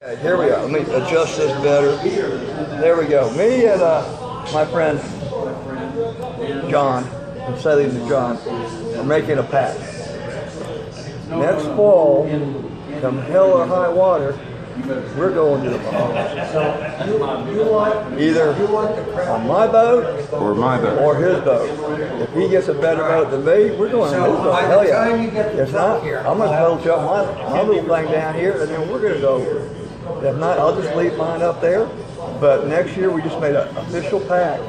Okay, here we go. Let me adjust this better. There we go. Me and my friend John, I'm selling to John, are making a pact. Next fall, come hell or high water, we're going to the Bahamas. Either on my boat or his boat. If he gets a better boat than me, we're going on his boat. Hell yeah. If not, I'm going to tow up my little thing down here, and then we're going to go. If not, I'll just leave mine up there. But next year, we just made an official pact.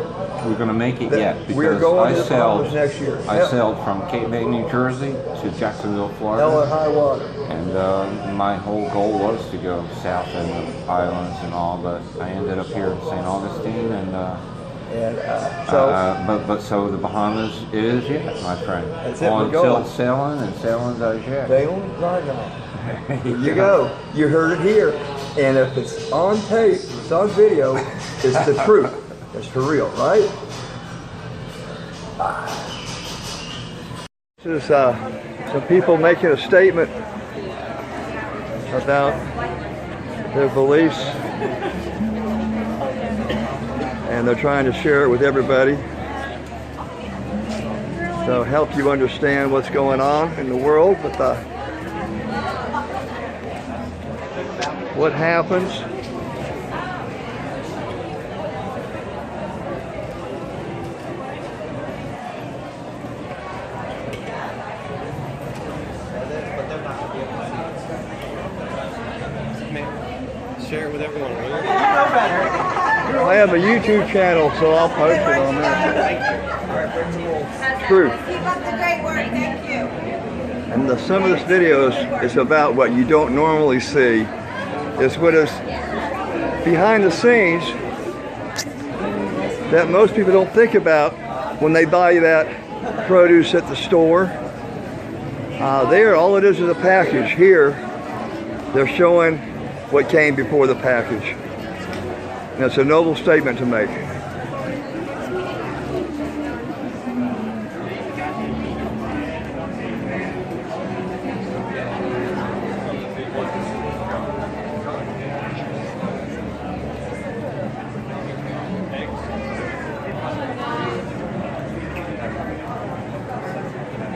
We're going to make it yet because we're going to the Bahamas next year. I sailed from Cape May, New Jersey to Jacksonville, Florida. Hell or high water. And my whole goal was to go south in the islands and all, but I ended up here in St. Augustine, so the Bahamas is yet, my friend. That's it. On tilt sailing and sailing's as yet. Sailing's right now. Here you go. You heard it here. And if it's on tape, it's on video, it's the truth. It's for real, right? This is some people making a statement about their beliefs, and they're trying to share it with everybody. So help you understand what's going on in the world with what happens. Share it with everyone. I have a YouTube channel, so I'll post it on there. Truth. Keep up the great work. Thank you. And some of this video is about what you don't normally see. It's what is behind the scenes that most people don't think about when they buy that produce at the store. There, all it is a package. Here, they're showing what came before the package. And it's a noble statement to make.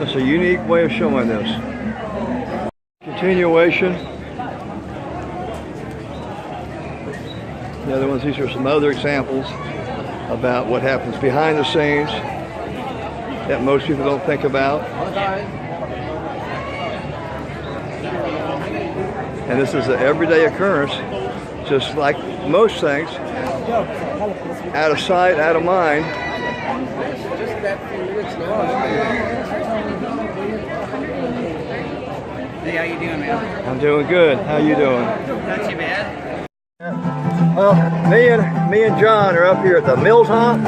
It's a unique way of showing this. Continuation. The other ones, these are some other examples about what happens behind the scenes that most people don't think about. And this is an everyday occurrence, just like most things, out of sight, out of mind. Hey, how you doing, man? I'm doing good. How you doing? Not too bad. Well, me and John are up here at the Milltop.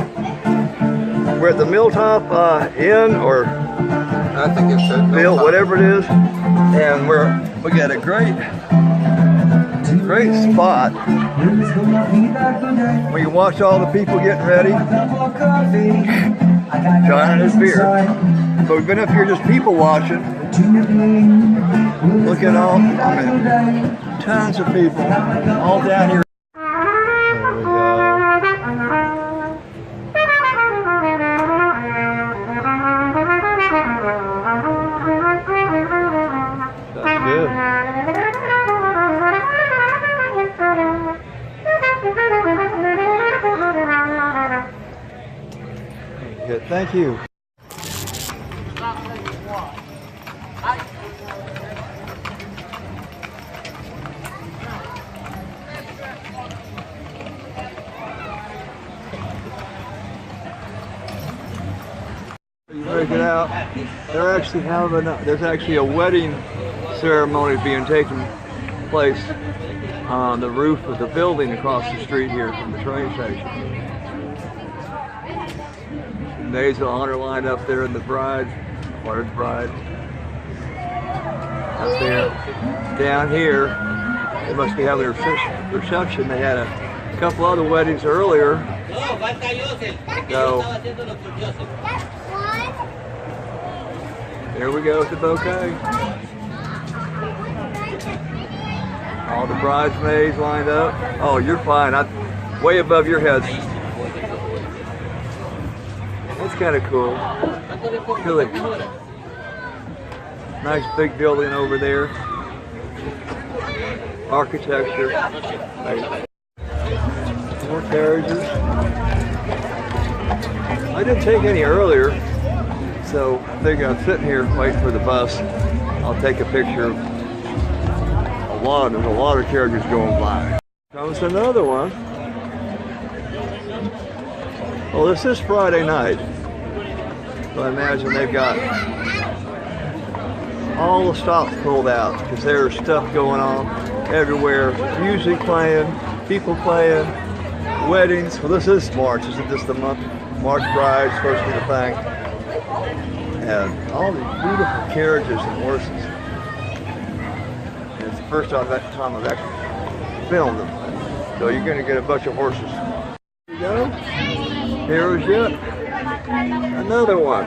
We're at the Milltop Inn or I think it's Bill, whatever it is, and we got a great spot. We can watch all the people getting ready. John and his beer. So we've been up here just people watching. Look at all, tons of people all down here. There we go. That's good. Good, thank you. You break it out. They're actually having there's actually a wedding ceremony being taken place on the roof of the building across the street here from the train station. And there's the honor line up there, and the bride, or the bride, up there. Down here, they must be having a reception. They had a couple other weddings earlier. So, there we go with the bouquet. All the bridesmaids lined up. Oh, you're fine. I'm way above your heads. That's kind of cool. Really nice big building over there. Architecture. Nice. More carriages. I didn't take any earlier, so I think I'm sitting here waiting for the bus. I'll take a picture of there's a lot of carriages going by. Comes another one. Well, this is Friday night, so I imagine they've got all the stops pulled out because there's stuff going on everywhere. Music playing, people playing, weddings. Well, this is March. Isn't this the month? March Bride's supposed to be the thing. And all these beautiful carriages and horses. And it's the first time I've actually filmed them. So you're going to get a bunch of horses. Here you go. Here's yet another one.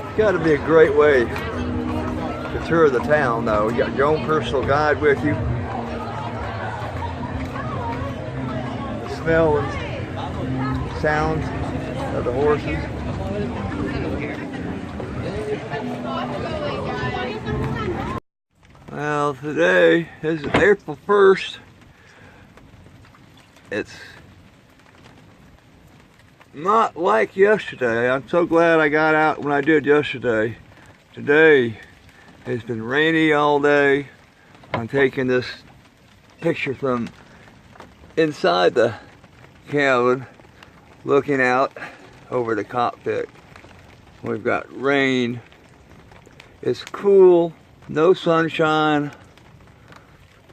It's got to be a great way to tour the town, though. You got your own personal guide with you. The smell and sounds of the horses. Well, today is April 1st. It's not like yesterday. I'm so glad I got out when I did yesterday. Today has been rainy all day. I'm taking this picture from inside the cabin, looking out over the cockpit. We've got rain. It's cool, no sunshine.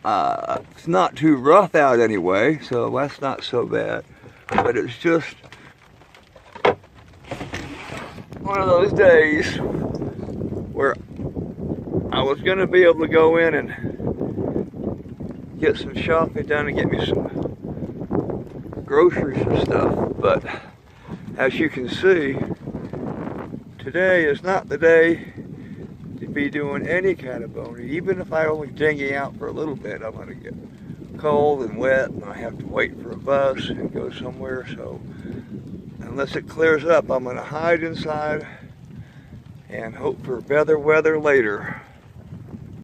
It's not too rough out anyway, so that's not so bad. But it's just one of those days where I was going to be able to go in and get some shopping done and get me some groceries and stuff. But as you can see, today is not the day to be doing any kind of boating. Even if I only dinghy out for a little bit, I'm going to get cold and wet and I have to wait for a bus and go somewhere. So unless it clears up, I'm going to hide inside and hope for better weather later.